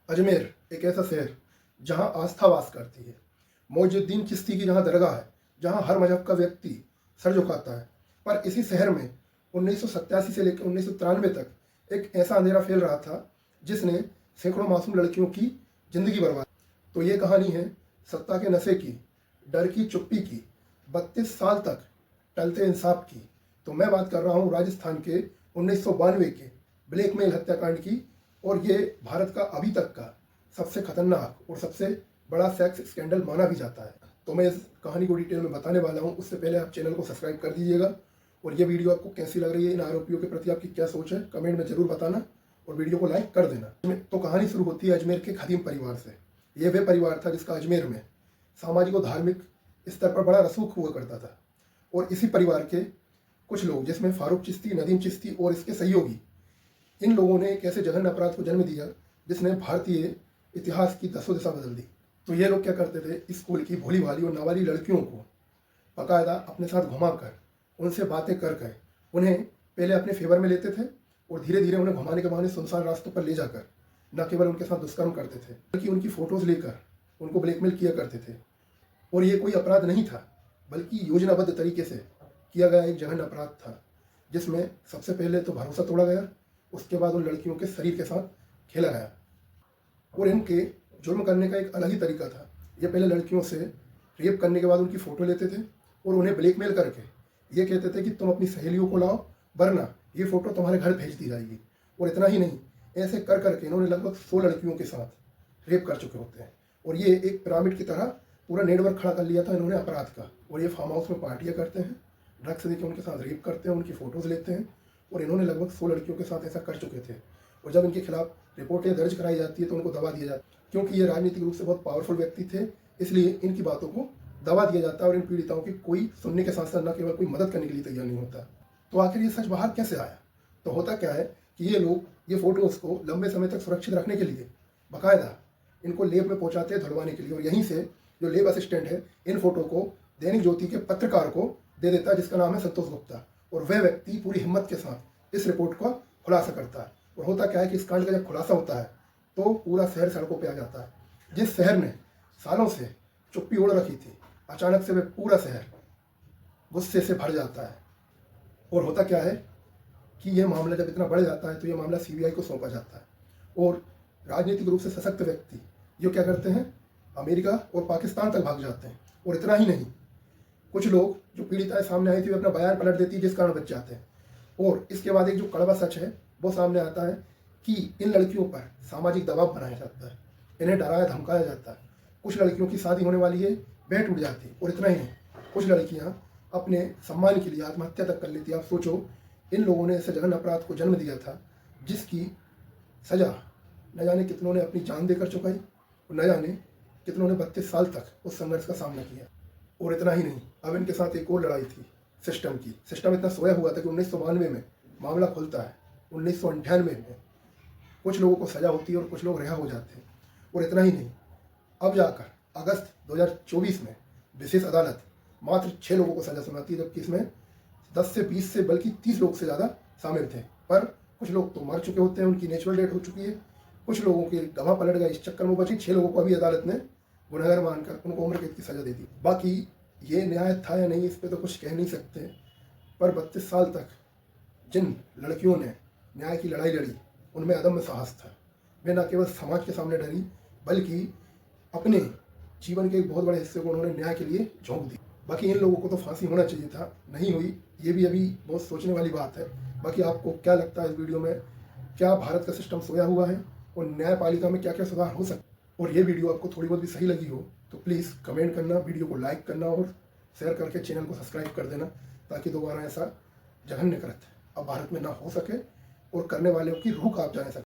अजमेर एक ऐसा शहर जहाँ आस्था वास करती है। मोइनुद्दीन चिश्ती की जहाँ दरगाह है, जहाँ हर मजहब का व्यक्ति सर झुकाता है। पर इसी शहर में 1987 से लेकर 1993 तक एक ऐसा अंधेरा फैल रहा था जिसने सैकड़ों मासूम लड़कियों की जिंदगी बर्बाद। तो ये कहानी है सत्ता के नशे की, डर की चुप्पी की, 32 साल तक टलते इंसाफ की। तो मैं बात कर रहा हूँ राजस्थान के 1992 के ब्लैकमेल हत्याकांड की। और ये भारत का अभी तक का सबसे खतरनाक और सबसे बड़ा सेक्स स्कैंडल माना भी जाता है। तो मैं इस कहानी को डिटेल में बताने वाला हूँ। उससे पहले आप चैनल को सब्सक्राइब कर दीजिएगा। और ये वीडियो आपको कैसी लग रही है, इन आरोपियों के प्रति आपकी क्या सोच है, कमेंट में जरूर बताना और वीडियो को लाइक कर देना। तो कहानी शुरू होती है अजमेर के खदीम परिवार से। यह वह परिवार था जिसका अजमेर में सामाजिक और धार्मिक स्तर पर बड़ा रसूख हुआ करता था। और इसी परिवार के कुछ लोग, जिसमें फारूक चिश्ती, नदीम चिश्ती और इसके सहयोगी, इन लोगों ने एक ऐसे जघन्य अपराध को जन्म दिया जिसने भारतीय इतिहास की दसों दिशा बदल दी। तो ये लोग क्या करते थे, स्कूल की भोली भाली और नाबाली लड़कियों को बाकायदा अपने साथ घुमाकर उनसे बातें कर कर उन्हें पहले अपने फेवर में लेते थे और धीरे धीरे उन्हें घुमाने के बहाने सुनसान रास्तों पर ले जाकर न केवल उनके साथ दुष्कर्म करते थे बल्कि उनकी फोटोज लेकर उनको ब्लैकमेल किया करते थे। और ये कोई अपराध नहीं था बल्कि योजनाबद्ध तरीके से किया गया एक जघन्य अपराध था, जिसमें सबसे पहले तो भरोसा तोड़ा गया, उसके बाद उन लड़कियों के शरीर के साथ खेला गया। और इनके जुर्म करने का एक अलग ही तरीका था। ये पहले लड़कियों से रेप करने के बाद उनकी फ़ोटो लेते थे और उन्हें ब्लैकमेल करके ये कहते थे कि तुम अपनी सहेलियों को लाओ वरना ये फ़ोटो तुम्हारे घर भेज दी जाएगी। और इतना ही नहीं, ऐसे कर करके इन्होंने लगभग 100 लड़कियों के साथ रेप कर चुके होते हैं। और ये एक पिरामिड की तरह पूरा नेटवर्क खड़ा कर लिया था इन्होंने अपराध का। और ये फार्म हाउस में पार्टियाँ करते हैं, ड्रग्स देकर उनके साथ रेप करते हैं, उनकी फ़ोटोज़ लेते हैं। और इन्होंने लगभग 100 लड़कियों के साथ ऐसा कर चुके थे। और जब इनके खिलाफ रिपोर्टें दर्ज कराई जाती है तो उनको दबा दिया जाता है, क्योंकि ये राजनीतिक रूप से बहुत पावरफुल व्यक्ति थे, इसलिए इनकी बातों को दबा दिया जाता है। और इन पीड़िताओं की कोई सुनने के साथ साथ न केवल कोई मदद करने के लिए तैयार नहीं होता। तो आखिर ये सच बाहर कैसे आया? तो होता क्या है कि ये लोग ये फोटोज़ को लंबे समय तक सुरक्षित रखने के लिए बाकायदा इनको लेब में पहुंचाते हैं धुलवाने के लिए। और यहीं से जो लेब असिस्टेंट है इन फोटो को दैनिक ज्योति के पत्रकार को दे देता है, जिसका नाम है संतोष गुप्ता। और वह व्यक्ति पूरी हिम्मत के साथ इस रिपोर्ट का खुलासा करता है। और होता क्या है कि इस कांड का जब खुलासा होता है तो पूरा शहर सड़कों पर आ जाता है। जिस शहर ने सालों से चुप्पी ओढ़ रखी थी, अचानक से वह पूरा शहर गुस्से से भर जाता है। और होता क्या है कि यह मामला जब इतना बढ़ जाता है तो यह मामला सीबीआई को सौंपा जाता है। और राजनीतिक रूप से सशक्त व्यक्ति जो क्या करते हैं, अमेरिका और पाकिस्तान तक भाग जाते हैं। और इतना ही नहीं, कुछ लोग जो पीड़िताएं सामने आई थी वे अपना बयान पलट देती है, जिस कारण बच जाते हैं। और इसके बाद एक जो कड़वा सच है वो सामने आता है कि इन लड़कियों पर सामाजिक दबाव बनाया जाता है, इन्हें डराया धमकाया जाता है। कुछ लड़कियों की शादी होने वाली है, वह टूट जाती है। और इतना ही नहीं, कुछ लड़कियां अपने सम्मान के लिए आत्महत्या तक कर लेती है। आप सोचो, इन लोगों ने ऐसे जघन्य अपराध को जन्म दिया था जिसकी सजा न जाने कितनों ने अपनी जान देकर चुकाई और न जाने कितनों ने 32 साल तक उस संघर्ष का सामना किया। और इतना ही नहीं, अब इनके साथ एक और लड़ाई थी सिस्टम की। सिस्टम इतना सोया हुआ था कि 1992 में मामला खुलता है, 1998 में कुछ लोगों को सजा होती है और कुछ लोग रिहा हो जाते हैं। और इतना ही नहीं, अब जाकर अगस्त 2024 में विशेष अदालत मात्र 6 लोगों को सजा सुनाती है, जबकि इसमें 10 से 20 से बल्कि 30 लोग से ज़्यादा शामिल थे। पर कुछ लोग तो मर चुके होते हैं, उनकी नेचुरल डेथ हो चुकी है। कुछ लोगों के गवाह पलट गए, इस चक्कर में बची 6 लोगों को अभी अदालत ने गुनहगार मानकर उनको उम्र कैद की सजा दे दी। बाकी ये न्याय था या नहीं, इस पर तो कुछ कह नहीं सकते। पर 32 साल तक जिन लड़कियों ने न्याय की लड़ाई लड़ी उनमें अदम्य साहस था। वे न केवल समाज के सामने डरी बल्कि अपने जीवन के एक बहुत बड़े हिस्से को उन्होंने न्याय के लिए झोंक दी। बाकी इन लोगों को तो फांसी होना चाहिए था, नहीं हुई, ये भी अभी बहुत सोचने वाली बात है। बाकी आपको क्या लगता है इस वीडियो में, क्या भारत का सिस्टम सोया हुआ है और न्यायपालिका में क्या क्या सुधार हो सकता है? और ये वीडियो आपको थोड़ी बहुत भी सही लगी हो तो प्लीज़ कमेंट करना, वीडियो को लाइक करना और शेयर करके चैनल को सब्सक्राइब कर देना, ताकि दोबारा ऐसा जघन्य कृत्य अब भारत में ना हो सके और करने वालों की रूह कांप जाने सके।